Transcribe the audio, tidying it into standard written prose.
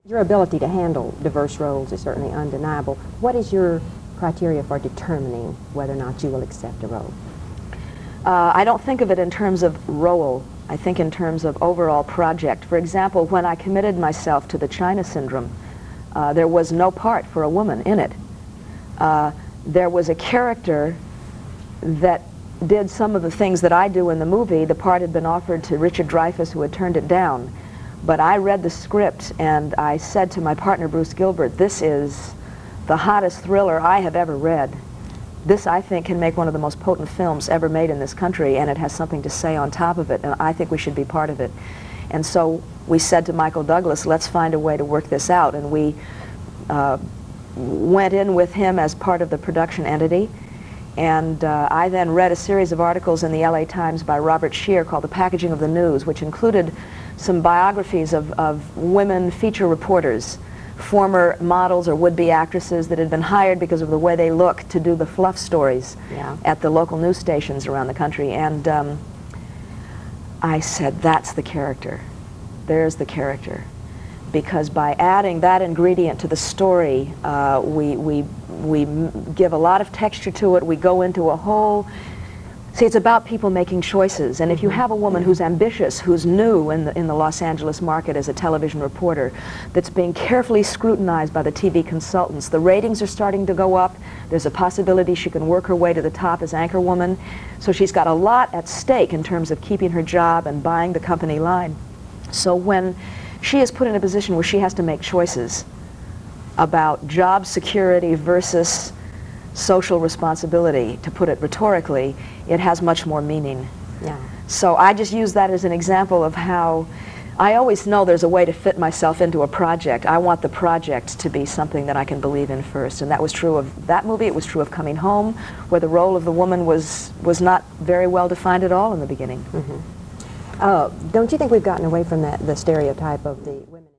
Your ability to handle diverse roles is certainly undeniable. What is your criteria for determining whether or not you will accept a role? I don't think of it in terms of role. I think in terms of overall project. For example, when I committed myself to the China Syndrome, there was no part for a woman in it. There was a character that did some of the things that I do in the movie. The part had been offered to Richard Dreyfuss, who had turned it down. But I read the script and I said to my partner, Bruce Gilbert, this is the hottest thriller I have ever read. This, I think, can make one of the most potent films ever made in this country, and it has something to say on top of it, and I think we should be part of it. And so we said to Michael Douglas, let's find a way to work this out, and we went in with him as part of the production entity. And I then read a series of articles in the LA Times by Robert Scheer called The Packaging of the News, which included some biographies of women feature reporters, former models or would-be actresses that had been hired because of the way they look to do the fluff stories at the local news stations around the country. And I said, that's the character. There's the character. Because by adding that ingredient to the story, we give a lot of texture to it. We go into a whole... See, it's about people making choices, and if you have a woman who's ambitious, who's new in the Los Angeles market as a television reporter, that's being carefully scrutinized by the TV consultants, the ratings are starting to go up, there's a possibility she can work her way to the top as anchor woman, so she's got a lot at stake in terms of keeping her job and buying the company line. So when she is put in a position where she has to make choices about job security versus social responsibility, to put it rhetorically, it has much more meaning. Yeah. So I just use that as an example of how I always know there's a way to fit myself into a project. I want the project to be something that I can believe in first, and that was true of that movie. It was true of Coming Home, where the role of the woman was not very well defined at all in the beginning. Don't you think we've gotten away from the stereotype of the women?